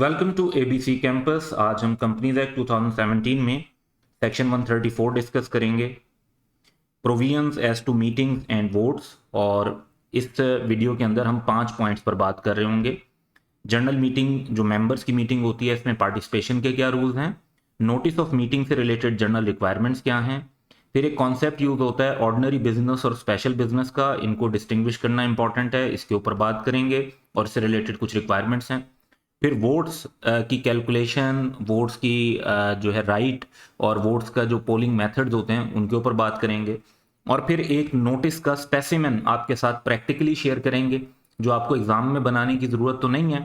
Welcome to ABC campus. आज हम companies act 2017 में सेक्शन 134 डिस्कस करेंगे, provisions as to meetings and votes. और इस वीडियो के अंदर हम 5 पॉइंट्स पर बात कर रहे होंगे। जनरल मीटिंग, जो मेंबर्स की मीटिंग होती है, इसमें पार्टिसिपेशन के क्या रूल्स हैं, नोटिस ऑफ मीटिंग से रिलेटेड जनरल रिक्वायरमेंट्स क्या हैं, फिर एक कॉन्सेप्ट यूज होता है ऑर्डिनरी बिजनेस और स्पेशल बिजनेस का, इनको डिस्टिंग्विश करना इंपॉर्टेंट है, इसके ऊपर बात करेंगे और इससे रिलेटेड कुछ रिक्वायरमेंट्स हैं। फिर वोट्स की कैलकुलेशन, वोट्स की जो है राइट और वोट्स का जो पोलिंग मेथड्स होते हैं उनके ऊपर बात करेंगे। और फिर एक नोटिस का स्पेसिमेन आपके साथ प्रैक्टिकली शेयर करेंगे, जो आपको एग्जाम में बनाने की ज़रूरत तो नहीं है,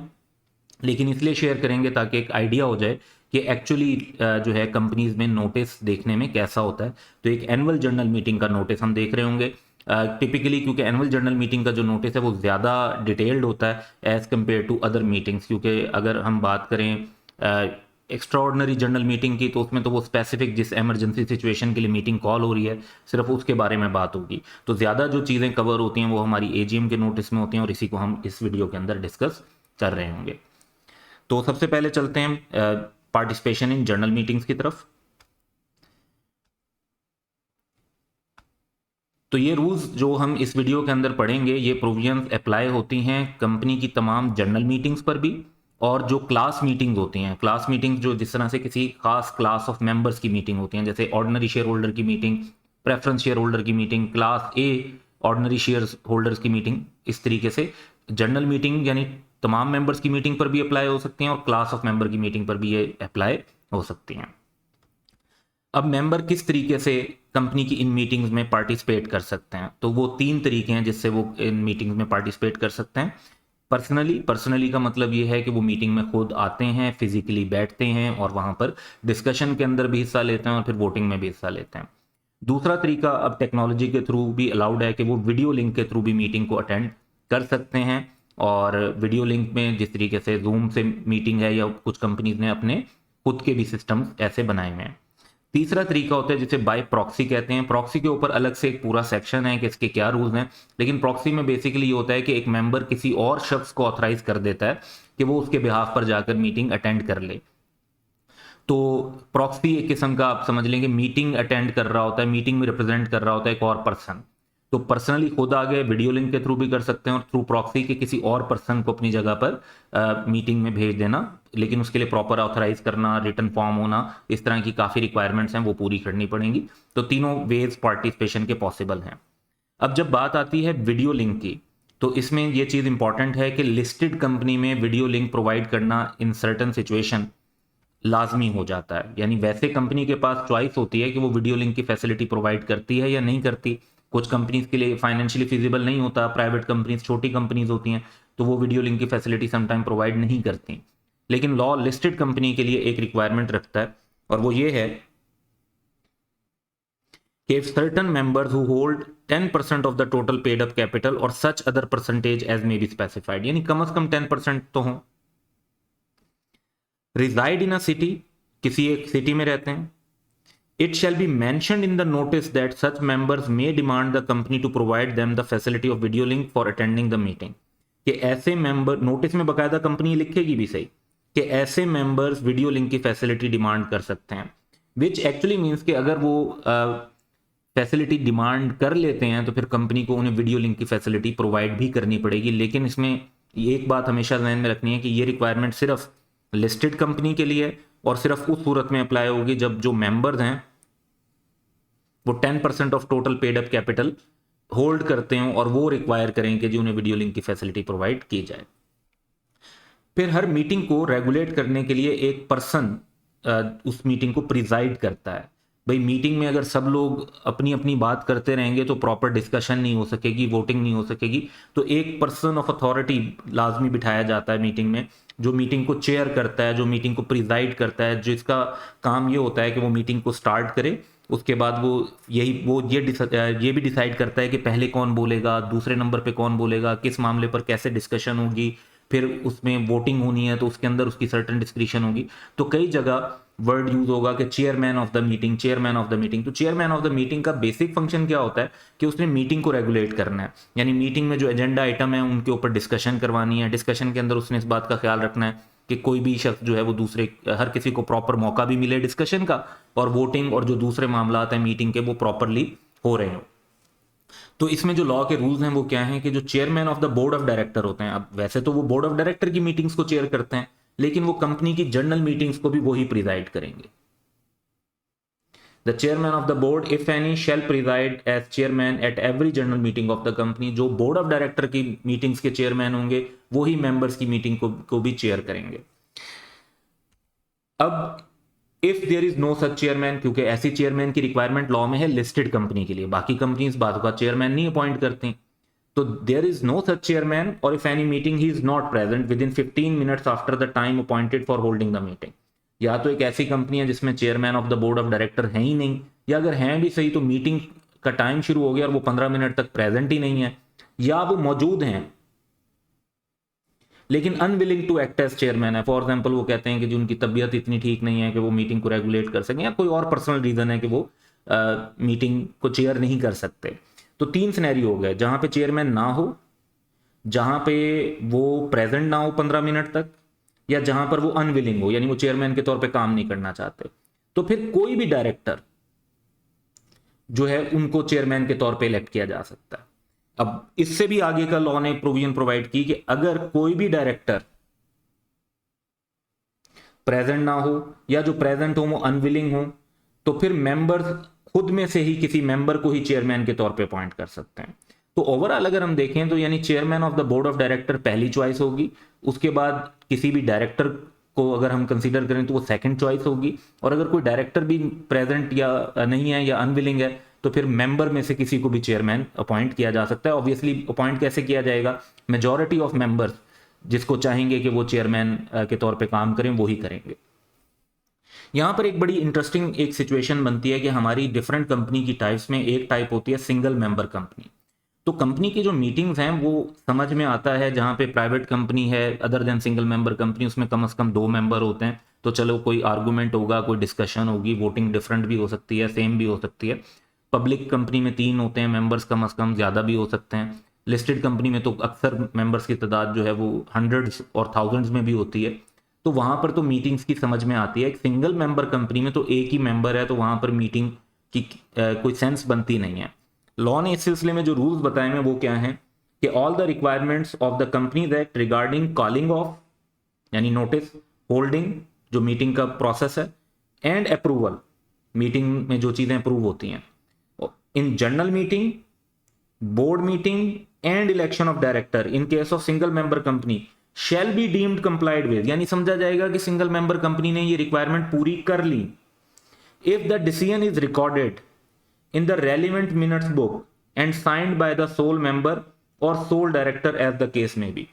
लेकिन इसलिए शेयर करेंगे ताकि एक आइडिया हो जाए कि एक्चुअली जो है कंपनीज में नोटिस देखने में कैसा होता है। तो एक एनुअल जनरल मीटिंग का नोटिस हम देख रहे होंगे टिपिकली, क्योंकि एनुअल जनरल मीटिंग का जो नोटिस है वो ज़्यादा डिटेल्ड होता है as compared to other meetings. क्योंकि अगर हम बात करें एक्स्ट्रा ऑर्डनरी जनरल मीटिंग की, तो उसमें तो वो स्पेसिफिक जिस एमरजेंसी सिचुएशन के लिए मीटिंग कॉल हो रही है सिर्फ उसके बारे में बात होगी। तो ज़्यादा जो चीज़ें कवर होती हैं वो हमारी एजीएम के नोटिस में होती हैं और इसी को हम इस वीडियो के अंदर डिस्कस कर रहे होंगे। तो सबसे पहले चलते हैं पार्टिसिपेशन इन जनरल मीटिंग्स की तरफ। तो ये रूल्स जो हम इस वीडियो के अंदर पढ़ेंगे, ये प्रोविजंस अप्लाई होती हैं कंपनी की तमाम जनरल मीटिंग्स पर भी, और जो क्लास मीटिंग्स होती हैं, क्लास मीटिंग्स जो जिस तरह से किसी खास क्लास ऑफ मेंबर्स की मीटिंग होती हैं, जैसे ऑर्डिनरी शेयर होल्डर की मीटिंग, प्रेफरेंस शेयर होल्डर की मीटिंग, क्लास ए ऑर्डिनरी शेयर होल्डर्स की मीटिंग, इस तरीके से जनरल मीटिंग यानी तमाम मेंबर्स की मीटिंग पर भी अप्लाई हो सकती हैं और क्लास ऑफ मेंबर की मीटिंग पर भी ये अप्लाई हो सकती हैं। अब मेंबर किस तरीके से कंपनी की इन मीटिंग्स में पार्टिसिपेट कर सकते हैं, तो वो 3 तरीके हैं जिससे वो इन मीटिंग्स में पार्टिसिपेट कर सकते हैं। पर्सनली का मतलब ये है कि वो मीटिंग में खुद आते हैं, फिजिकली बैठते हैं और वहां पर डिस्कशन के अंदर भी हिस्सा लेते हैं और फिर वोटिंग में भी हिस्सा लेते हैं। दूसरा तरीका अब टेक्नोलॉजी के थ्रू भी अलाउड है कि वो वीडियो लिंक के थ्रू भी मीटिंग को अटेंड कर सकते हैं। और वीडियो लिंक में जिस तरीके से जूम से मीटिंग है, या कुछ कंपनीज ने अपने खुद के भी सिस्टम ऐसे बनाए हुए हैं। तीसरा तरीका होता है जिसे बाय प्रॉक्सी कहते हैं। प्रॉक्सी के ऊपर अलग से एक पूरा सेक्शन है कि इसके क्या रूल्स हैं, लेकिन प्रॉक्सी में बेसिकली ये होता है कि एक मेंबर किसी और शख्स को ऑथराइज कर देता है कि वो उसके बिहाफ पर जाकर मीटिंग अटेंड कर ले। तो प्रॉक्सी एक किस्म का आप समझ लेंगे मीटिंग अटेंड कर रहा होता है, मीटिंग में रिप्रेजेंट कर रहा होता है एक और पर्सन। तो पर्सनली खुद आ गए, वीडियो लिंक के थ्रू भी कर सकते हैं और थ्रू प्रॉक्सी के किसी और पर्सन को अपनी जगह पर मीटिंग में भेज देना, लेकिन उसके लिए प्रॉपर ऑथराइज करना, रिटर्न फॉर्म होना, इस तरह की काफ़ी रिक्वायरमेंट्स हैं, वो पूरी करनी पड़ेंगी। तो तीनों वेज पार्टिसिपेशन के पॉसिबल हैं। अब जब बात आती है वीडियो लिंक की, तो इसमें यह चीज़ इंपॉर्टेंट है कि लिस्टेड कंपनी में वीडियो लिंक प्रोवाइड करना इन सर्टन सिचुएशन लाजमी हो जाता है। यानी वैसे कंपनी के पास चॉइस होती है कि वो वीडियो लिंक की फैसिलिटी प्रोवाइड करती है या नहीं करती। कुछ कंपनीज के लिए फाइनेंशियली फिजिबल नहीं होता, प्राइवेट कंपनीज, छोटी कंपनीज होती हैं, तो वो वीडियो लिंक की फैसिलिटी समटाइम प्रोवाइड नहीं करती। लेकिन लॉ लिस्टेड कंपनी के लिए एक रिक्वायरमेंट रखता है, और वो ये है कि if certain members who hold 10% of the total paid up capital or such other percentage as may be specified, यानी कम से कम 10% तो हो, reside in a city, किसी एक सिटी में रहते हैं, it shall be mentioned in the notice that such members may demand the company to provide them the facility of video link for attending the meeting। कि ऐसे member, notice में बकायदा company लिखेगी भी सही कि ऐसे मेंबर्स वीडियो लिंक की facility demand कर सकते हैं, विच एक्चुअली मीन्स कि अगर वो फैसिलिटी डिमांड कर लेते हैं तो फिर कंपनी को उन्हें वीडियो लिंक की फैसिलिटी प्रोवाइड भी करनी पड़ेगी। लेकिन इसमें एक बात हमेशा ध्यान में रखनी है कि ये रिक्वायरमेंट सिर्फ लिस्टेड कंपनी के लिए और सिर्फ उस सूरत में अप्लाई होगी जब जो मेंबर्स हैं वो 10% of total paid up capital hold करते हैं और वो रिक्वायर करें कि जी उन्हें वीडियो लिंक की फैसिलिटी प्रोवाइड की जाए। फिर हर मीटिंग को रेगुलेट करने के लिए एक पर्सन उस मीटिंग को प्रिजाइड करता है। भाई मीटिंग में अगर सब लोग अपनी अपनी बात करते रहेंगे तो प्रॉपर डिस्कशन नहीं हो सकेगी, वोटिंग नहीं हो सकेगी। तो एक पर्सन ऑफ अथॉरिटी लाजमी बिठाया जाता है मीटिंग में, जो मीटिंग को चेयर करता है, जो मीटिंग को प्रिजाइड करता है, जिसका काम ये होता है कि वो मीटिंग को स्टार्ट करे। उसके बाद ये भी डिसाइड करता है कि पहले कौन बोलेगा, दूसरे नंबर पे कौन बोलेगा, किस मामले पर कैसे डिस्कशन होगी, फिर उसमें वोटिंग होनी है तो उसके अंदर उसकी सर्टन डिस्क्रिप्शन होगी। तो कई जगह वर्ड यूज होगा कि chairman of the meeting, chairman of the meeting. तो चेयरमैन ऑफ द मीटिंग का बेसिक फंक्शन क्या होता है कि उसने मीटिंग को रेगुलेट करना है, यानी मीटिंग में जो एजेंडा आइटम है उनके ऊपर डिस्कशन करवानी है, डिस्कशन के अंदर उसने इस बात का ख्याल रखना है कि कोई भी शख्स जो है वो दूसरे, हर किसी को प्रॉपर मौका भी मिले डिस्कशन का, और वोटिंग और जो दूसरे मामलात हैं मीटिंग के वो प्रॉपरली हो रहे हो। तो इसमें जो लॉ के रूल्स हैं वो क्या हैं कि जो chairman of the board of director होते हैं, अब वैसे तो वो बोर्ड ऑफ डायरेक्टर की मीटिंग्स को चेयर करते हैं, लेकिन वो कंपनी की जनरल मीटिंग्स को भी वही प्रिजाइड करेंगे। The chairman of the board if any shall preside as chairman at every general meeting of the company. जो बोर्ड ऑफ डायरेक्टर की मीटिंग्स के चेयरमैन होंगे वो ही मेंबर्स की मीटिंग को भी चेयर करेंगे। अब if there is no such chairman, क्योंकि ऐसी चेयरमैन की रिक्वायरमेंट लॉ में है लिस्टेड कंपनी के लिए, बाकी कंपनी इस बात का चेयरमैन नहीं अपॉइंट करती, तो there is no such chairman और if any meeting he is not present within 15 minutes after the time appointed for holding the meeting. या तो एक ऐसी कंपनी है जिसमें chairman of the board of director है ही नहीं, या अगर हैं भी सही तो मीटिंग का टाइम शुरू हो गया और वो 15 मिनट तक प्रेजेंट ही नहीं है, या वो मौजूद हैं लेकिन unwilling to act as chairman है। फॉर एग्जांपल वो कहते हैं कि जो उनकी तबीयत इतनी ठीक नहीं है कि वो मीटिंग को रेगुलेट कर सकें, या कोई और पर्सनल रीजन है कि वो मीटिंग को चेयर नहीं कर सकते। तो 3 सिनेरियो हो गए, जहां पे चेयरमैन ना हो, जहां पे वो प्रेजेंट ना हो 15 मिनट तक, या जहां पर वो अनविलिंग हो, यानी वो चेयरमैन के तौर पे काम नहीं करना चाहते। तो फिर कोई भी डायरेक्टर जो है उनको चेयरमैन के तौर पे इलेक्ट किया जा सकता है। अब इससे भी आगे का लॉ ने प्रोविजन प्रोवाइड की कि अगर कोई भी डायरेक्टर प्रेजेंट ना हो, या जो प्रेजेंट हो वो अनविलिंग हो, तो फिर मेंबर्स खुद में से ही किसी मेंबर को ही चेयरमैन के तौर पे अपॉइंट कर सकते हैं। तो ओवरऑल अगर हम देखें तो यानी chairman of the board of director पहली चॉइस होगी, उसके बाद किसी भी डायरेक्टर को अगर हम कंसीडर करें तो वो सेकंड चॉइस होगी, और अगर कोई डायरेक्टर भी प्रेजेंट या नहीं है या अनविलिंग है तो फिर मेंबर में से किसी को भी चेयरमैन अपॉइंट किया जा सकता है। ऑब्वियसली अपॉइंट कैसे किया जाएगा, मेजॉरिटी ऑफ मेंबर्स जिसको चाहेंगे कि वो चेयरमैन के तौर पे काम करें वो ही करेंगे। यहां पर एक बड़ी इंटरेस्टिंग एक सिचुएशन बनती है कि हमारी डिफरेंट कंपनी की टाइप्स में एक टाइप होती है सिंगल मेंबर कंपनी। तो कंपनी की जो मीटिंग्स हैं वो समझ में आता है जहां पे प्राइवेट कंपनी है other than single member company, उसमें कम से कम 2 मेंबर होते हैं, तो चलो कोई आर्गूमेंट होगा, कोई डिस्कशन होगी, वोटिंग डिफरेंट भी हो सकती है, सेम भी हो सकती है। पब्लिक कंपनी में 3 होते हैं मेंबर्स, कम से कम ज़्यादा भी हो सकते हैं। लिस्टेड कंपनी में तो अक्सर मेंबर्स की तादाद जो है वो हंड्रेड्स और थाउजेंड्स में भी होती है। तो वहाँ पर तो मीटिंग्स की समझ में आती है। एक सिंगल मेंबर कंपनी में तो एक ही मेंबर है, तो वहाँ पर मीटिंग की कोई सेंस बनती नहीं है। लॉ ने इस सिलसिले में जो रूल्स बताए हैं वो क्या हैं कि all the requirements of the companies act regarding calling of यानी नोटिस, होल्डिंग जो मीटिंग का प्रोसेस है, एंड अप्रूवल मीटिंग में जो चीज़ें अप्रूव होती हैं, in general meeting, board meeting and election of director in case of single member company shall be deemed complied with, यानी समझा जाएगा कि सिंगल मेंबर कंपनी ने ये रिक्वायरमेंट पूरी कर ली if the decision is recorded in the relevant minutes book and signed by the sole member or sole director as the case may be।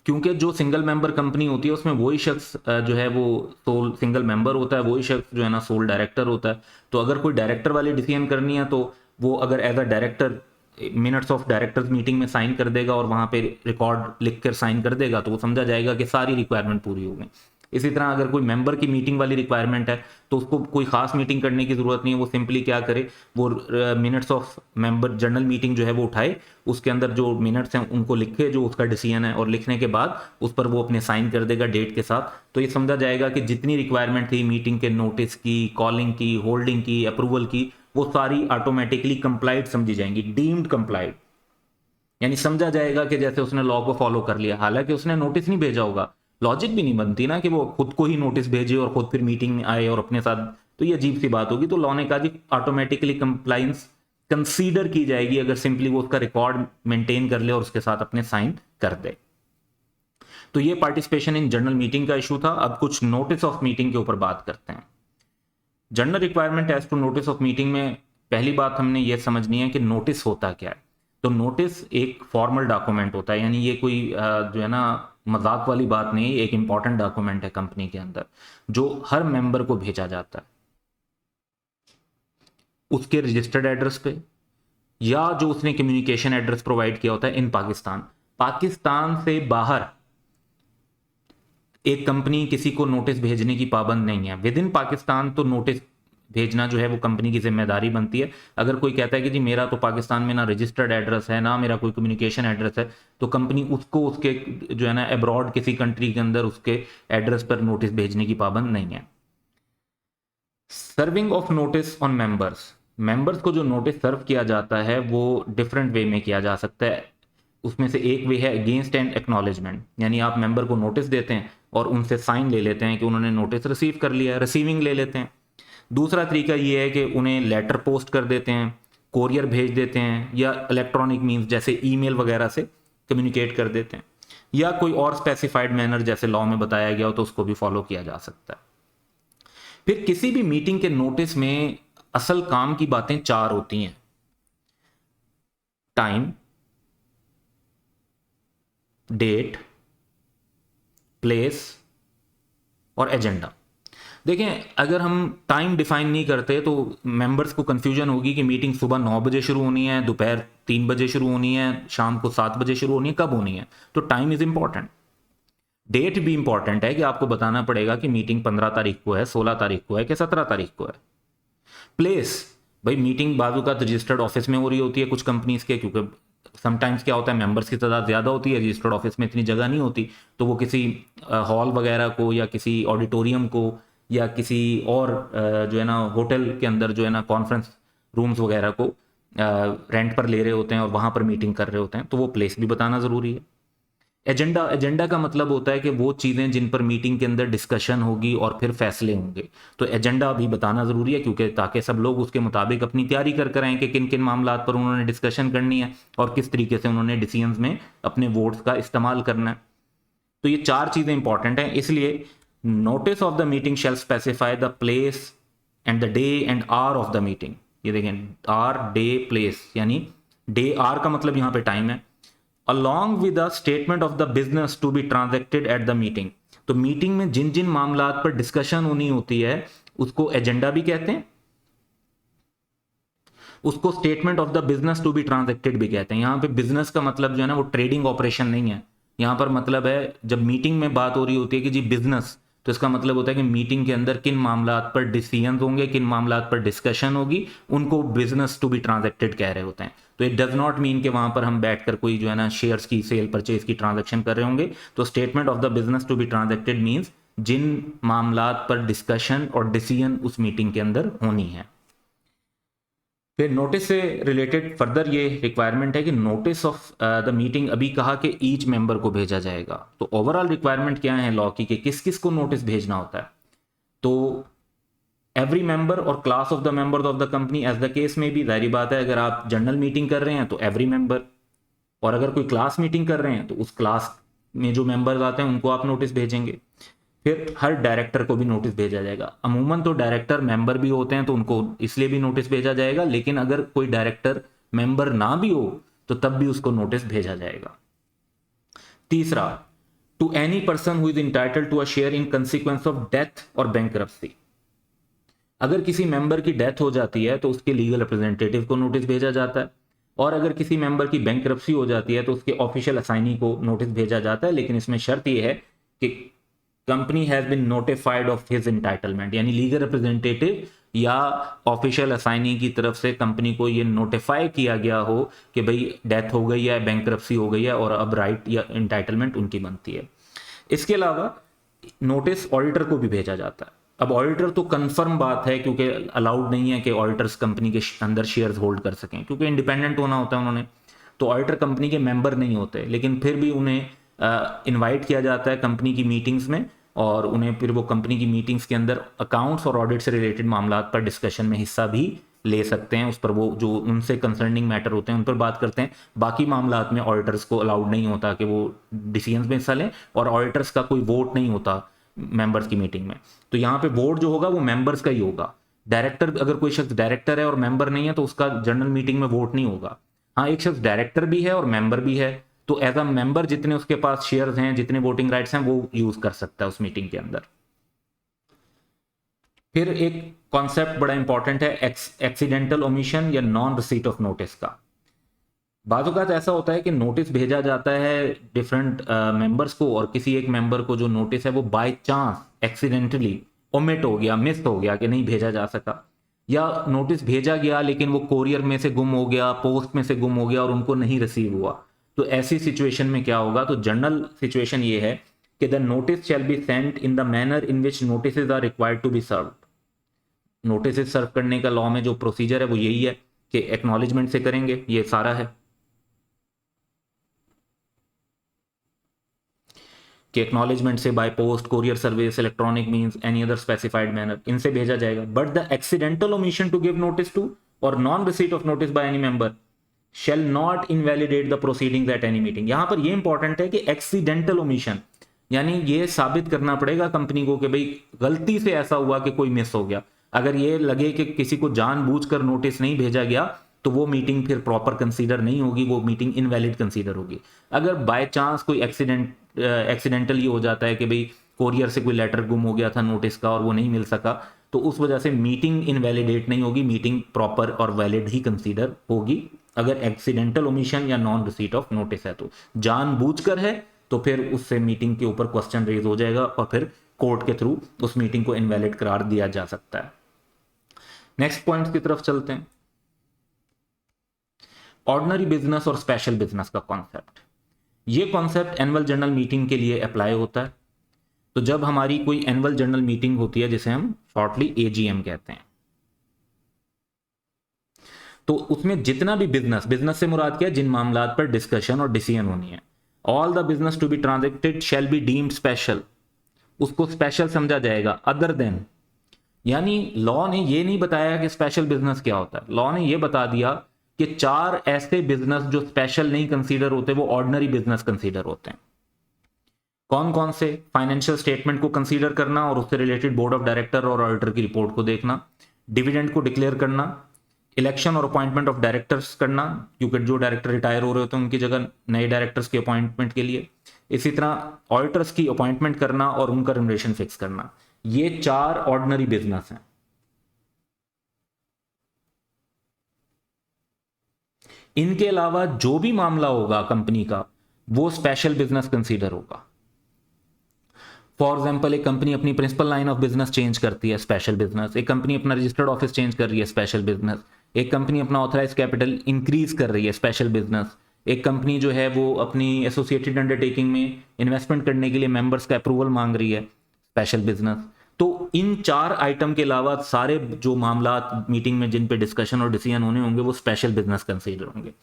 क्योंकि जो सिंगल मेंबर कंपनी होती है उसमें वही शख्स जो है वो सोल सिंगल मेंबर होता है, वही शख्स जो है ना सोल डायरेक्टर होता है। तो अगर कोई डायरेक्टर वाली डिसीजन करनी है तो वो अगर as a director minutes of directors meeting में साइन कर देगा और वहाँ पे रिकॉर्ड लिख कर साइन कर देगा तो वो समझा जाएगा कि सारी रिक्वायरमेंट पूरी हो गई। इसी तरह अगर कोई मेंबर की मीटिंग वाली रिक्वायरमेंट है तो उसको कोई खास मीटिंग करने की जरूरत नहीं है, वो सिंपली क्या करे, वो minutes of member general meeting जो है वो उठाए, उसके अंदर जो मिनट्स हैं उनको लिखे जो उसका डिसीजन है, और लिखने के बाद उस पर वो अपने साइन कर देगा डेट के साथ। तो ये समझा जाएगा कि जितनी रिक्वायरमेंट थी मीटिंग के नोटिस की, कॉलिंग की, होल्डिंग की, अप्रूवल की, वो सारी ऑटोमेटिकली कंप्लाइड समझी जाएंगी, डीम्ड कंप्लाइड। यानी समझा जाएगा कि जैसे उसने लॉ को फॉलो कर लिया, हालांकि उसने नोटिस नहीं भेजा होगा। लॉजिक भी नहीं बनती ना कि वो खुद को ही नोटिस भेजे और खुद फिर मीटिंग में आए और अपने साथ, तो ये अजीब सी बात होगी। तो लॉ ने कहा जी ऑटोमेटिकली कंप्लाइंस कंसीडर की जाएगी अगर सिंपली वो उसका रिकॉर्ड मेंटेन कर ले और उसके साथ अपने साइन कर दे। तो ये पार्टिसिपेशन इन जनरल मीटिंग का इशू था। अब कुछ नोटिस ऑफ मीटिंग के ऊपर बात करते हैं। General requirement as to notice of meeting में पहली बात हमने ये समझनी है कि नोटिस होता क्या है। तो नोटिस एक फॉर्मल डॉक्यूमेंट होता है, यानी ये कोई जो है ना मजाक वाली बात नहीं, एक इंपॉर्टेंट डॉक्यूमेंट है कंपनी के अंदर जो हर मेंबर को भेजा जाता है उसके रजिस्टर्ड एड्रेस पे, या जो उसने कम्युनिकेशन एड्रेस प्रोवाइड किया होता है इन पाकिस्तान। पाकिस्तान से बाहर एक कंपनी किसी को नोटिस भेजने की पाबंद नहीं है। विद इन पाकिस्तान तो नोटिस भेजना जो है वो कंपनी की जिम्मेदारी बनती है। अगर कोई कहता है कि जी मेरा तो पाकिस्तान में ना रजिस्टर्ड एड्रेस है, ना मेरा कोई कम्युनिकेशन एड्रेस है, तो कंपनी उसको उसके जो है ना अब्रॉड किसी कंट्री के अंदर उसके एड्रेस पर नोटिस भेजने की पाबंद नहीं है। Serving of notice on members, members को जो नोटिस सर्व किया जाता है वो डिफरेंट वे में किया जा सकता है। उसमें से एक वे है अगेंस्ट एंड एक्नॉलेजमेंट, यानी आप मेंबर को नोटिस देते हैं और उनसे साइन ले लेते हैं कि उन्होंने नोटिस रिसीव कर लिया, रिसीविंग ले लेते हैं। दूसरा तरीका ये है कि उन्हें लेटर पोस्ट कर देते हैं, कोरियर भेज देते हैं, या इलेक्ट्रॉनिक मीन्स जैसे ईमेल वगैरह से कम्युनिकेट कर देते हैं, या कोई और स्पेसिफाइड मैनर जैसे लॉ में बताया गया हो तो उसको भी फॉलो किया जा सकता है। फिर किसी भी मीटिंग के नोटिस में असल काम की बातें 4 होती हैं: टाइम, डेट, प्लेस और एजेंडा। देखें, अगर हम टाइम डिफाइन नहीं करते तो मेंबर्स को कंफ्यूजन होगी कि मीटिंग सुबह 9 बजे शुरू होनी है, दोपहर 3 बजे शुरू होनी है, शाम को 7 बजे शुरू होनी है, कब होनी है। तो टाइम इज इंपॉर्टेंट। डेट भी इंपॉर्टेंट है कि आपको बताना पड़ेगा कि मीटिंग 15 तारीख को है, 16 तारीख को है कि 17 तारीख को है। प्लेस, भाई मीटिंग बाजू का रजिस्टर्ड ऑफिस में हो रही होती है कुछ कंपनीज के, क्योंकि समटाइम्स क्या होता है मेंबर्स की तादाद ज़्यादा होती है, रजिस्टर्ड ऑफिस में इतनी जगह नहीं होती, तो वो किसी हॉल वगैरह को या किसी ऑडिटोरियम को या किसी और जो है ना होटल के अंदर जो है ना कॉन्फ्रेंस रूम्स वगैरह को रेंट पर ले रहे होते हैं और वहाँ पर मीटिंग कर रहे होते हैं, तो वो प्लेस भी बताना ज़रूरी है। एजेंडा, एजेंडा का मतलब होता है कि वो चीज़ें जिन पर मीटिंग के अंदर डिस्कशन होगी और फिर फैसले होंगे, तो एजेंडा भी बताना ज़रूरी है, क्योंकि ताकि सब लोग उसके मुताबिक अपनी तैयारी कर आएँ कि किन किन मामलात पर उन्होंने डिस्कशन करनी है और किस तरीके से उन्होंने डिसीजंस में अपने वोट्स का इस्तेमाल करना है। तो ये 4 चीज़ें इंपॉर्टेंट हैं, इसलिए notice of the meeting shall specify the place and the day and hour of the meeting. ये देखें, आर, डे, प्लेस, यानी डे, आर का मतलब यहाँ पे टाइम है, along with a statement of the business to be transacted at the meeting। तो meeting में जिन जिन मामलात पर डिस्कशन होनी होती है उसको एजेंडा भी कहते हैं, उसको statement of the business to be transacted भी कहते हैं। यहां पे बिजनेस का मतलब जो है ना वो ट्रेडिंग ऑपरेशन नहीं है, यहां पर मतलब है जब मीटिंग में बात हो रही होती है कि जी बिजनेस, तो इसका मतलब होता है कि मीटिंग के अंदर किन मामलात पर डिसीजन होंगे, किन मामलात पर डिस्कशन होगी, उनको बिजनेस टू बी ट्रांजेक्टेड कह रहे होते हैं। तो इट डज नॉट मीन कि वहां पर हम बैठकर कोई जो है ना शेयर्स की सेल परचेज की ट्रांजेक्शन कर रहे होंगे। तो statement of the business to be transacted means जिन मामलात पर डिस्कशन और डिसीजन उस मीटिंग के अंदर होनी है। फिर नोटिस से रिलेटेड फर्दर ये रिक्वायरमेंट है कि नोटिस ऑफ द मीटिंग, अभी कहा कि ईच मेंबर को भेजा जाएगा, तो ओवरऑल रिक्वायरमेंट क्या है लॉ की कि किस किस को नोटिस भेजना होता है। तो एवरी मेंबर और class of the members of the company as the case में भी, जाहिर बात है अगर आप जनरल मीटिंग कर रहे हैं तो एवरी मेंबर, और अगर कोई क्लास मीटिंग कर रहे हैं तो उस क्लास में जो मेंबर्स आते हैं उनको आप नोटिस भेजेंगे। फिर हर डायरेक्टर को भी नोटिस भेजा जाएगा। अमूमन तो डायरेक्टर मेंबर भी होते हैं तो उनको इसलिए भी नोटिस भेजा जाएगा, लेकिन अगर कोई डायरेक्टर मेंबर ना भी हो तो तब भी उसको नोटिस भेजा जाएगा। तीसरा, to any person who is entitled to a share in consequence of death और बैंकरप्सी। अगर किसी मेंबर की डेथ हो जाती है तो उसके लीगल रिप्रेजेंटेटिव को नोटिस भेजा जाता है, और अगर किसी मेंबर की बैंकरप्सी हो जाती है तो उसके ऑफिशियल असाइनी को नोटिस भेजा जाता है, लेकिन इसमें शर्त यह है कि company has been notified of his entitlement, यानी लीगल रिप्रेजेंटेटिव या ऑफिशियल असाइनी की तरफ से कंपनी को ये नोटिफाई किया गया हो कि भाई डेथ हो गई है, बैंकरप्सी हो गई है और अब राइट या एंटाइटलमेंट उनकी बनती है। इसके अलावा नोटिस ऑडिटर को भी भेजा जाता है। अब ऑडिटर तो कंफर्म बात है, क्योंकि अलाउड नहीं है कि ऑडिटर्स कंपनी के अंदर शेयर्स होल्ड कर सकें, क्योंकि इंडिपेंडेंट होना होता है उन्होंने, तो ऑडिटर कंपनी के मेंबर नहीं होते, लेकिन फिर भी उन्हें इनवाइट किया जाता है कंपनी की मीटिंग्स में, और उन्हें फिर वो कंपनी की मीटिंग्स के अंदर अकाउंट्स और ऑडिट से रिलेटेड मामलात पर डिस्कशन में हिस्सा भी ले सकते हैं। उस पर वो जो उनसे कंसर्निंग मैटर होते हैं उन पर बात करते हैं। बाकी मामलात में ऑडिटर्स को अलाउड नहीं होता कि वो डिसीजंस में हिस्सा लें, और ऑडिटर्स का कोई वोट नहीं होता मेंबर्स की मीटिंग में। तो यहाँ पे वोट जो होगा वो मेंबर्स का ही होगा। डायरेक्टर, अगर कोई शख्स डायरेक्टर है और मेंबर नहीं है तो उसका जनरल मीटिंग में वोट नहीं होगा। हाँ, एक शख्स डायरेक्टर भी है और मेंबर भी है, तो एज अ मेंबर जितने उसके पास शेयर्स हैं, जितने वोटिंग राइट्स हैं, वो यूज कर सकता है उस मीटिंग के अंदर। फिर एक कॉन्सेप्ट बड़ा इंपॉर्टेंट है एक्सीडेंटल ओमिशन या नॉन रिसीट ऑफ नोटिस का। बाज़ औक़ात ऐसा होता है कि नोटिस भेजा जाता है डिफरेंट मेंबर्स को, और किसी एक मेंबर को जो नोटिस है वो बाय चांस एक्सीडेंटली ओमिट हो गया, मिस हो गया कि नहीं भेजा जा सका, या नोटिस भेजा गया लेकिन वो कोरियर में से गुम हो गया, पोस्ट में से गुम हो गया और उनको नहीं रिसीव हुआ, तो ऐसी सिचुएशन में क्या होगा? तो जनरल सिचुएशन ये है कि the notice shall be sent in the manner in which notices are required to be serve. Notice serve करने का लॉ में जो प्रोसीजर है वो यही है कि एक्नॉलेजमेंट से करेंगे, ये सारा है कि एक्नॉलेजमेंट से by post, courier service, electronic means, any other specified manner, इनसे भेजा जाएगा। But the accidental omission to give notice to और non receipt of notice by any member shall not invalidate the proceedings at any meeting. यहां पर ये important है कि accidental omission, यानी ये साबित करना पड़ेगा कंपनी को कि भाई गलती से ऐसा हुआ कि कोई मिस हो गया। अगर ये लगे कि किसी को जानबूझकर नोटिस नहीं भेजा गया तो वो मीटिंग फिर प्रॉपर कंसीडर नहीं होगी, वो मीटिंग इनवैलिड कंसीडर होगी। अगर बाय चांस कोई एक्सीडेंटली हो जाता है कि भाई कोरियर से कोई लेटर गुम हो गया था नोटिस का और वो नहीं मिल सका, तो उस वजह से मीटिंग इनवैलिडेट नहीं होगी, मीटिंग प्रॉपर और वैलिड ही कंसीडर होगी अगर एक्सीडेंटल ओमिशन या नॉन रिसीट ऑफ नोटिस है। तो जानबूझकर है तो फिर उससे मीटिंग के ऊपर क्वेश्चन रेज हो जाएगा और फिर कोर्ट के थ्रू उस मीटिंग को इनवैलिड करार दिया जा सकता है। नेक्स्ट पॉइंट की तरफ चलते हैं, ऑर्डिनरी बिजनेस और स्पेशल बिजनेस का कॉन्सेप्ट। ये कॉन्सेप्ट एनुअल जनरल मीटिंग के लिए अप्लाई होता है। तो जब हमारी कोई एनुअल जनरल मीटिंग होती है जिसे हम शॉर्टली एजीएम कहते हैं, तो उसमें जितना भी बिजनेस से मुराद क्या है? जिन मामलात पर डिस्कशन और डिसीजन होनी है, all the business to be transacted shall be deemed special, उसको स्पेशल समझा जाएगा। अदर देन, यानी लॉ ने ये नहीं बताया कि स्पेशल बिजनेस क्या होता है, लॉ ने ये बता दिया कि 4 ऐसे बिजनेस जो स्पेशल नहीं कंसीडर होते वो ऑर्डिनरी बिजनेस कंसीडर होते हैं। कौन कौन से? फाइनेंशियल स्टेटमेंट को कंसीडर करना और उससे रिलेटेड बोर्ड ऑफ डायरेक्टर और ऑडिटर की रिपोर्ट को देखना, डिविडेंड को डिक्लेयर करना, इलेक्शन और अपॉइंटमेंट ऑफ डायरेक्टर्स करना, क्योंकि जो डायरेक्टर रिटायर हो रहे होते हैं उनकी जगह नए डायरेक्टर्स की अपॉइंटमेंट के लिए, इसी तरह ऑडिटर्स की अपॉइंटमेंट करना और उनका रेम्युनरेशन फिक्स करना। ये 4 ऑर्डिनरी बिजनेस हैं। इनके अलावा जो भी मामला होगा कंपनी का वो स्पेशल बिजनेस कंसीडर होगा। फॉर एग्जाम्पल, एक कंपनी अपनी principal line of business change करती है, स्पेशल बिजनेस। एक कंपनी अपना रजिस्टर्ड ऑफिस चेंज कर रही है, स्पेशल बिजनेस। एक कंपनी अपना ऑथराइज कैपिटल इंक्रीज कर रही है, स्पेशल बिजनेस। एक कंपनी जो है वो अपनी एसोसिएटेड अंडरटेकिंग में इन्वेस्टमेंट करने के लिए मेंबर्स का अप्रूवल मांग रही है, स्पेशल बिजनेस। तो इन 4 आइटम के अलावा सारे जो मामला मीटिंग में जिन पे डिस्कशन और डिसीजन होने होंगे वो स्पेशल बिजनेस कंसीडर होंगे।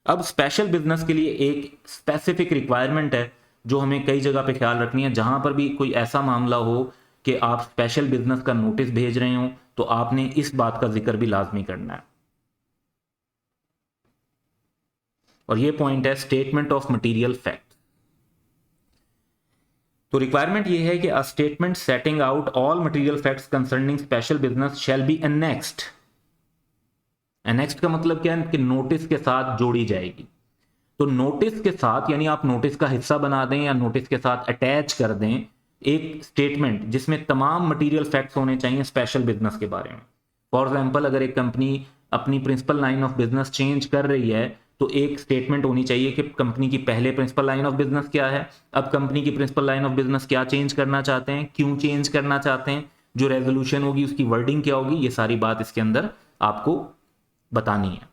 अब स्पेशल बिजनेस के लिए एक स्पेसिफिक रिक्वायरमेंट है जो हमें कई जगह पे ख्याल रखनी है। जहां पर भी कोई ऐसा मामला हो कि आप स्पेशल बिजनेस का नोटिस भेज रहे हो तो आपने इस बात का जिक्र भी लाजमी करना है, और ये पॉइंट है स्टेटमेंट ऑफ मटेरियल फैक्ट। तो रिक्वायरमेंट ये है कि a statement setting out all material facts concerning special business shall be annexed. Annexed का मतलब क्या है? कि नोटिस के साथ जोड़ी जाएगी। तो नोटिस के साथ, यानी आप नोटिस का हिस्सा बना दें या नोटिस के साथ अटैच कर दें एक स्टेटमेंट जिसमें तमाम मटेरियल फैक्ट्स होने चाहिए स्पेशल बिजनेस के बारे में। फॉर एग्जांपल, अगर एक कंपनी अपनी principal line of business change कर रही है तो एक स्टेटमेंट होनी चाहिए कि कंपनी की पहले प्रिंसिपल लाइन ऑफ बिजनेस क्या है, अब कंपनी की प्रिंसिपल लाइन ऑफ बिजनेस क्या चेंज करना चाहते हैं, क्यों चेंज करना चाहते हैं, जो रेजोल्यूशन होगी उसकी वर्डिंग क्या होगी, ये सारी बात इसके अंदर आपको बतानी है।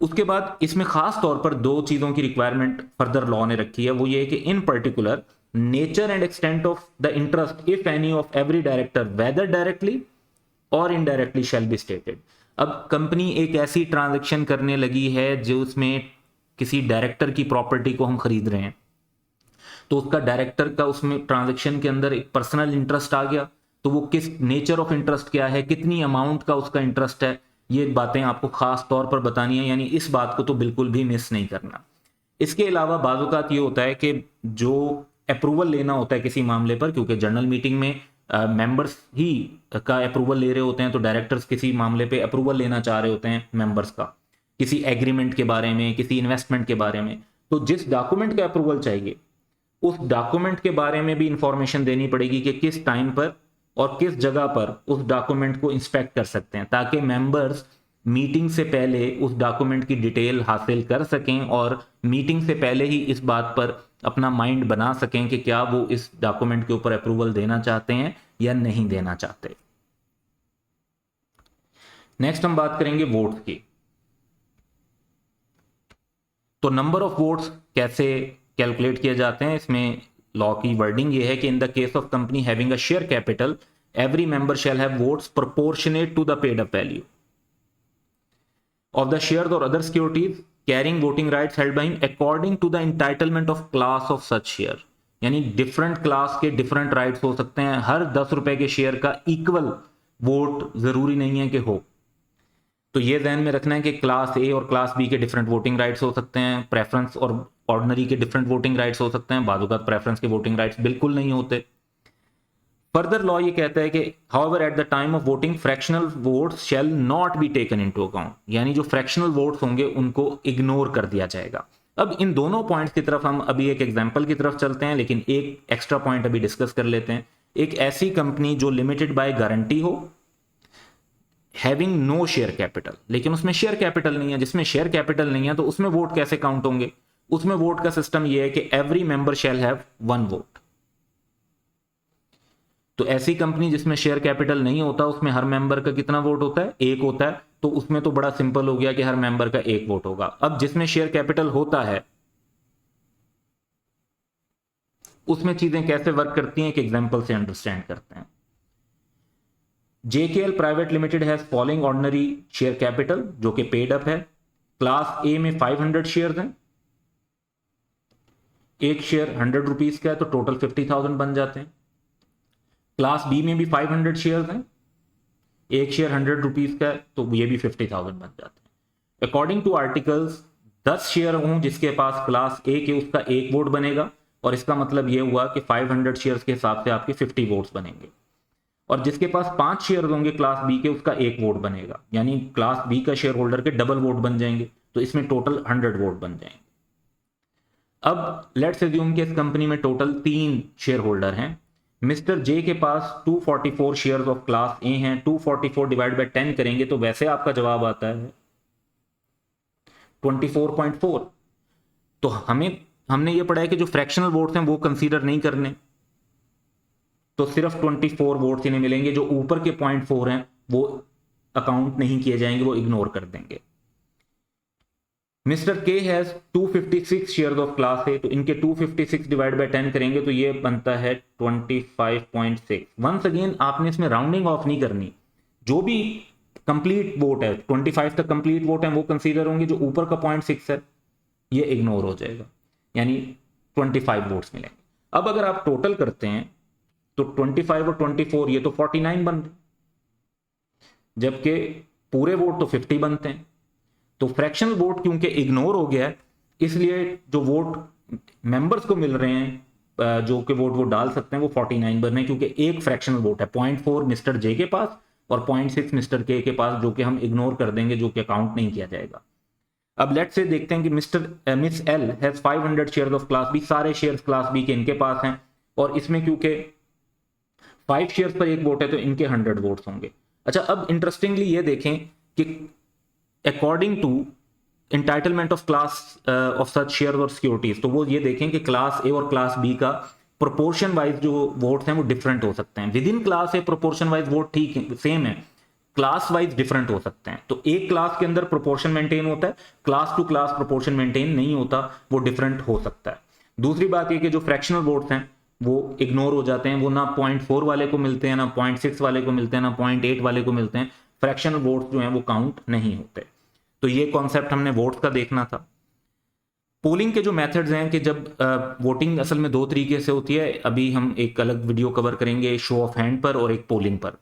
उसके बाद इसमें खास तौर पर 2 चीजों की रिक्वायरमेंट फर्दर लॉ ने रखी है। वो ये है कि in particular nature and extent of the interest if any of every director whether directly और इनडायरेक्टली शैल बी स्टेटेड। अब कंपनी एक ऐसी ट्रांजैक्शन करने लगी है जो उसमें किसी डायरेक्टर की प्रॉपर्टी को हम खरीद रहे हैं, तो उसका डायरेक्टर का उसमें ट्रांजैक्शन के अंदर एक पर्सनल इंटरेस्ट आ गया, तो वो किस नेचर ऑफ इंटरेस्ट क्या है, कितनी अमाउंट का उसका इंटरेस्ट है, ये बातें आपको खास तौर पर बतानी है, यानी इस बात को तो बिल्कुल भी मिस नहीं करना। इसके अलावा बाज़-औक़ात ये होता है कि जो अप्रूवल लेना होता है किसी मामले पर, क्योंकि जनरल मीटिंग में मेंबर्स ही का अप्रूवल ले रहे होते हैं, तो डायरेक्टर्स किसी मामले पे अप्रूवल लेना चाह रहे होते हैं मेंबर्स का, किसी एग्रीमेंट के बारे में, किसी इन्वेस्टमेंट के बारे में। तो जिस डॉक्यूमेंट का अप्रूवल चाहिए उस डॉक्यूमेंट के बारे में भी इंफॉर्मेशन देनी पड़ेगी कि किस टाइम पर और किस जगह पर उस डॉक्यूमेंट को इंस्पेक्ट कर सकते हैं, ताकि मेंबर्स मीटिंग से पहले उस डॉक्यूमेंट की डिटेल हासिल कर सकें और मीटिंग से पहले ही इस बात पर अपना माइंड बना सकें कि क्या वो इस डॉक्यूमेंट के ऊपर अप्रूवल देना चाहते हैं या नहीं देना चाहते। नेक्स्ट हम बात करेंगे वोट्स की। तो नंबर ऑफ वोट्स कैसे कैलकुलेट किए जाते हैं, इसमें लॉ की वर्डिंग ये है कि in the case of company having a share capital every member shall have votes proportionate to the paid up value of the shares और other securities carrying voting rights held by him according to the entitlement of class of such share. यानी different class के different rights हो सकते हैं, हर 10 रुपए के share का equal vote जरूरी नहीं है कि हो। तो ये ध्यान में रखना है कि क्लास ए और क्लास बी के डिफरेंट वोटिंग राइट्स हो सकते हैं, प्रेफरेंस और ऑर्डिनरी के डिफरेंट वोटिंग राइट्स हो सकते हैं, बाजुकात प्रेफरेंस के वोटिंग राइट्स बिल्कुल नहीं होते। फर्दर लॉ ये कहता है कि however at the time of voting fractional votes shall not be taken into account, यानी जो फ्रैक्शनल वोट्स होंगे उनको इग्नोर कर दिया जाएगा। अब इन दोनों पॉइंट्स की तरफ हम अभी एक एग्जांपल की तरफ चलते हैं, लेकिन एक एक्स्ट्रा पॉइंट अभी डिस्कस कर लेते हैं। एक ऐसी कंपनी जो लिमिटेड बाय गारंटी हो, हैविंग नो शेयर कैपिटल, लेकिन उसमें शेयर कैपिटल नहीं है। जिसमें शेयर कैपिटल नहीं है तो उसमें वोट कैसे काउंट होंगे? उसमें वोट का सिस्टम यह है कि every member shall have 1 vote. तो ऐसी कंपनी जिसमें शेयर कैपिटल नहीं होता उसमें हर मेंबर का कितना वोट होता है? 1 होता है। तो उसमें तो बड़ा सिंपल हो गया कि हर मेंबर का 1 वोट होगा। अब जिसमें शेयर कैपिटल होता है उसमें चीजें कैसे वर्क करती हैं, एक एग्जांपल से अंडरस्टैंड करते हैं। JKL private limited has following ordinary share capital जो कि पेड अप है। क्लास ए में 500 शेयर हैं, एक शेयर 100 रुपीज का है तो टोटल 50,000 बन जाते हैं। क्लास बी में भी 500 शेयर हैं, एक शेयर 100 रुपीज का है तो ये भी 50,000 बन जाते हैं। अकॉर्डिंग टू आर्टिकल्स 10 शेयर हों जिसके पास क्लास ए के उसका 1 वोट बनेगा, और इसका मतलब ये हुआ कि 500 शेयर्स के हिसाब से आपके 50 वोट्स बनेंगे। और जिसके पास 5 शेयर होंगे क्लास बी के उसका 1 वोट बनेगा, यानी क्लास बी का शेयर होल्डर के डबल वोट बन जाएंगे, तो इसमें टोटल 100 वोट बन जाएंगे। अब लेट्स अज्यूम कि इस कंपनी में टोटल 3 शेयर होल्डर हैं। मिस्टर जे के पास 244 शेयर्स ऑफ क्लास ए हैं। 244 डिवाइड बाय 10 करेंगे तो वैसे आपका जवाब आता है 24.4। तो हमने ये पढ़ा है कि जो फ्रैक्शनल वोट्स हैं वो कंसीडर नहीं करने, तो सिर्फ 24 वोट्स इन्हें मिलेंगे। जो ऊपर के 0.4 हैं वो अकाउंट नहीं किए जाएंगे, वो इग्नोर कर देंगे। मिस्टर के हैज 256 शेयर्स ऑफ क्लास ए, तो इनके 256 डिवाइड बाय 10 करेंगे तो ये बनता है 25.6। वंस अगेन आपने इसमें राउंडिंग ऑफ नहीं करनी, जो भी कंप्लीट वोट है 25 तक कंप्लीट वोट है वो कंसीडर होंगे, जो ऊपर का 0.6 है ये इग्नोर हो जाएगा, यानी 25 वोट्स मिलेंगे। अब अगर आप टोटल करते हैं तो 25 और 24 ये तो 49 बनते, जबकि पूरे वोट तो 50 बनते हैं। तो फ्रैक्शनल वोट क्योंकि इग्नोर हो गया है, इसलिए जो वोट मेंबर्स को मिल रहे हैं जो कि वोट वो डाल सकते हैं वो 49 बन रहे हैं, क्योंकि एक फ्रैक्शनल वोट है 0.4 मिस्टर जे के पास और 0.6 मिस्टर के पास, जो कि हम इग्नोर कर देंगे, जो कि अकाउंट नहीं किया जाएगा। अब लेट्स से देखते हैं कि Miss L has 500 shares of class B, सारे शेयर्स क्लास बी के इनके पास हैं, और इसमें क्योंकि 5 शेयर्स पर 1 वोट है तो इनके 100 वोट्स होंगे। अच्छा, अब इंटरेस्टिंगली ये देखें कि according to entitlement of class of such share और सिक्योरिटीज, तो वो ये देखें कि क्लास ए और क्लास बी का प्रोपोर्शन वाइज जो वोट्स हैं वो डिफरेंट हो सकते हैं। Within class A proportion wise vote ठीक है, सेम है, क्लास वाइज डिफरेंट हो सकते हैं। तो एक क्लास के अंदर प्रोपोर्शन मेंटेन होता है, class to class proportion maintain नहीं होता, वो डिफरेंट हो सकता है। दूसरी बात ये कि जो फ्रैक्शनल वोट्स हैं वो इग्नोर हो जाते हैं, वो ना 0.4 वाले को मिलते हैं, ना 0.6 वाले को मिलते हैं, ना 0.8 वाले को मिलते हैं। फ्रैक्शनल वोट्स जो हैं वो काउंट नहीं होते। तो ये कॉन्सेप्ट हमने वोट्स का देखना था। पोलिंग के जो मेथड्स हैं कि जब वोटिंग असल में 2 तरीके से होती है, अभी हम एक अलग वीडियो कवर करेंगे शो ऑफ हैंड पर और एक पोलिंग पर।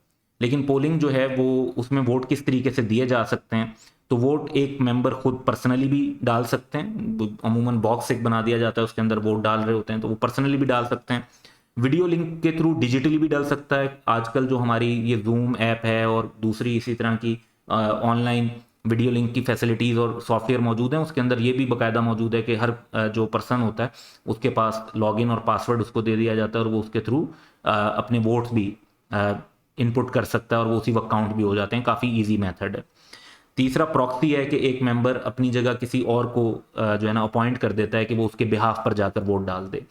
लेकिन पोलिंग जो है वो उसमें वोट किस तरीके से दिए जा सकते हैं, तो वोट एक मेंबर खुद पर्सनली भी डाल सकते हैं, अमूमन बॉक्स एक बना दिया जाता है उसके अंदर वोट डाल रहे होते हैं, तो वो पर्सनली भी डाल सकते हैं। वीडियो लिंक के थ्रू डिजिटली भी डाल सकता है। आजकल जो हमारी ये जूम ऐप है और दूसरी इसी तरह की ऑनलाइन वीडियो लिंक की फैसिलिटीज़ और सॉफ्टवेयर मौजूद हैं, उसके अंदर ये भी बाकायदा मौजूद है कि हर जो पर्सन होता है उसके पास लॉगिन और पासवर्ड उसको दे दिया जाता है और वो उसके थ्रू अपने वोट्स भी इनपुट कर सकता है और वो उसी वक्त काउंट भी हो जाते हैं। काफ़ी ईजी मेथड है। तीसरा प्रॉक्सी है कि एक मेंबर अपनी जगह किसी और को जो है ना अपॉइंट कर देता है कि वो उसके बिहाफ पर जाकर वोट डाल दे।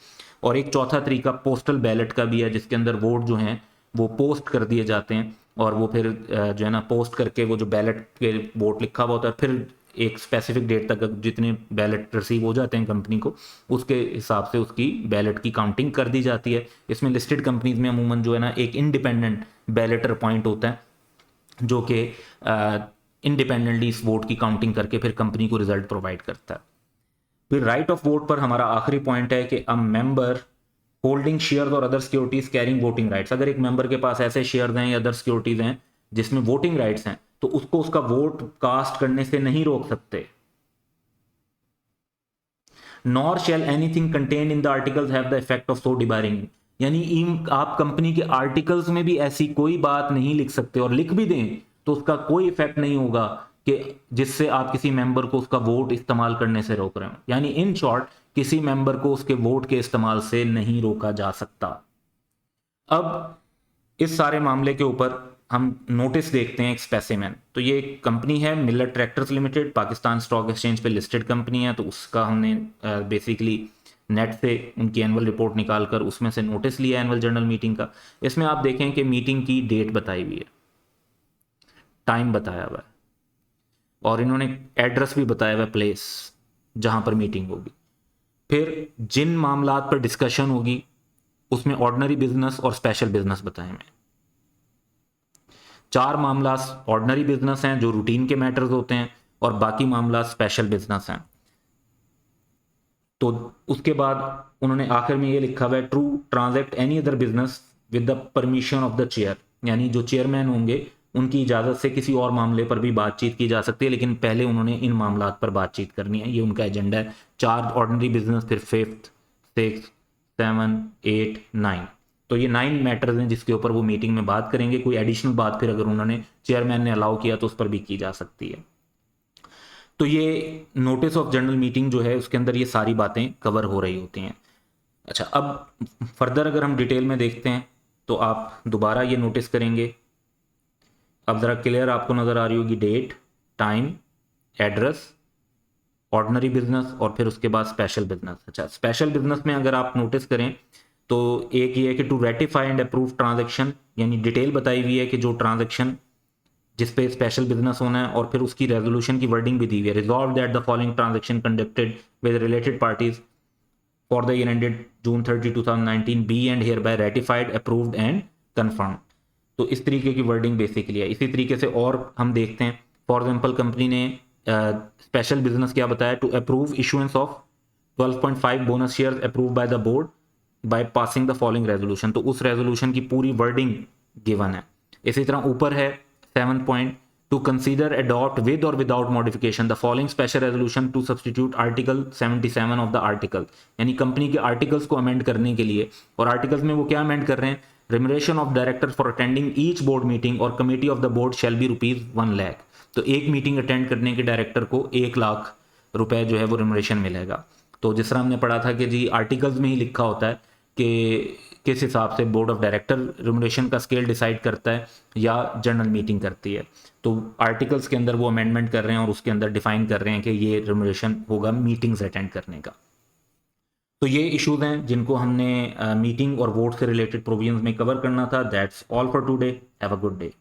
और एक चौथा तरीका पोस्टल बैलेट का भी है, जिसके अंदर वोट जो हैं वो पोस्ट कर दिए जाते हैं और वो फिर जो है ना पोस्ट करके वो जो बैलेट के वोट लिखा हुआ होता है, फिर एक स्पेसिफिक डेट तक जितने बैलेट रिसीव हो जाते हैं कंपनी को, उसके हिसाब से उसकी बैलेट की काउंटिंग कर दी जाती है। इसमें लिस्टेड कंपनीज में अमूमन जो है ना एक इंडिपेंडेंट बैलेटर अपॉइंट होता है, जो कि इंडिपेंडेंटली इस वोट की काउंटिंग करके फिर कंपनी को रिजल्ट प्रोवाइड करता है। फिर राइट ऑफ वोट पर हमारा आखिरी पॉइंट है कि अ मेंबर होल्डिंग शेयर्स और other securities carrying voting rights. अगर एक मेंबर के पास ऐसे शेयर्स हैं या अदर सिक्योरिटीज हैं जिसमें वोटिंग राइट्स हैं, तो उसको उसका वोट कास्ट करने से नहीं रोक सकते। Nor shall anything contained in the articles have the effect of so debarring, यानी आप कंपनी के आर्टिकल्स में भी ऐसी कोई बात नहीं लिख सकते, और लिख भी दें तो उसका कोई इफेक्ट नहीं होगा कि जिससे आप किसी मेंबर को उसका वोट इस्तेमाल करने से रोक रहे हो। यानी इन शॉर्ट, किसी मेंबर को उसके वोट के इस्तेमाल से नहीं रोका जा सकता। अब इस सारे मामले के ऊपर हम नोटिस देखते हैं एक स्पेसिमेन। तो ये एक कंपनी है Miller tractors limited, Pakistan stock exchange पे लिस्टेड कंपनी है। तो उसका हमने बेसिकली नेट से उनकी एनुअल रिपोर्ट निकालकर उसमें से नोटिस लिया एनुअल जनरल मीटिंग का। इसमें आप देखें कि मीटिंग की डेट बताई हुई है, टाइम बताया हुआ है, और इन्होंने एड्रेस भी बताया हुआ है, प्लेस जहां पर मीटिंग होगी। फिर जिन मामलात पर डिस्कशन होगी उसमें ऑर्डिनरी बिजनेस और स्पेशल बिजनेस बताए हुए। 4 मामला ऑर्डिनरी बिजनेस हैं जो रूटीन के मैटर्स होते हैं, और बाकी मामला स्पेशल बिजनेस हैं। तो उसके बाद उन्होंने आखिर में ये लिखा हुआ है, true transact any other business with the permission of the chair, यानी जो चेयरमैन होंगे उनकी इजाज़त से किसी और मामले पर भी बातचीत की जा सकती है, लेकिन पहले उन्होंने इन मामलात पर बातचीत करनी है। ये उनका एजेंडा है। 4 ऑर्डिनरी बिजनेस, फिर 5th 6th 7 8 9, तो ये 9 मैटर्स हैं जिसके ऊपर वो मीटिंग में बात करेंगे। कोई एडिशनल बात फिर अगर उन्होंने चेयरमैन ने अलाउ किया तो उस पर भी की जा सकती है। तो ये नोटिस ऑफ जनरल मीटिंग जो है उसके अंदर ये सारी बातें कवर हो रही होती हैं। अच्छा, अब फर्दर अगर हम डिटेल में देखते हैं तो आप दोबारा ये नोटिस करेंगे। अब ज़रा क्लियर आपको नज़र आ रही होगी date, time, address, ordinary business और फिर उसके बाद स्पेशल बिजनेस। अच्छा, स्पेशल बिजनेस में अगर आप नोटिस करें तो एक ये है कि to ratify and approve transaction, यानी डिटेल बताई हुई है कि जो ट्रांजैक्शन जिस पे स्पेशल बिजनेस होना है, और फिर उसकी रेजोल्यूशन की वर्डिंग भी दी हुई है। Resolve that the following transaction conducted with related parties for the year ended June 30, 2019 be and hereby ratified, approved and confirm. तो इस तरीके की वर्डिंग बेसिकली है। इसी तरीके से और हम देखते हैं, फॉर एग्जाम्पल कंपनी ने स्पेशल बिजनेस क्या बताया, to approve issuance of 12.5 bonus share approve by the board by passing the following resolution. तो उस रेजोल्यूशन की पूरी वर्डिंग गिवन है। इसी तरह ऊपर है 7 point, to consider adopt with और without modification the following special resolution to substitute article 77 of the article, यानी कंपनी के आर्टिकल्स को अमेंड करने के लिए। और आर्टिकल्स में वो क्या अमेंड कर रहे हैं, remuneration of director for attending each board meeting और committee of the board shall be ₹1 lakh. तो एक मीटिंग अटेंड करने के डायरेक्टर को 1 लाख रुपए जो है वो रेम्यूनरेशन मिलेगा। तो जिस तरह हमने पढ़ा था कि जी आर्टिकल्स में ही लिखा होता है कि किस हिसाब से बोर्ड ऑफ डायरेक्टर रेम्यूनरेशन का स्केल डिसाइड करता है या जनरल मीटिंग करती है। तो आर्टिकल्स के अंदर वो अमेंडमेंट कर रहे हैं और उसके अंदर डिफाइन कर रहे हैं कि ये रेम्यूनरेशन होगा मीटिंग्स अटेंड करने का। तो ये इश्यूज हैं जिनको हमने मीटिंग और वोट से रिलेटेड प्रोविजंस में कवर करना था। That's all for today. Have a good day.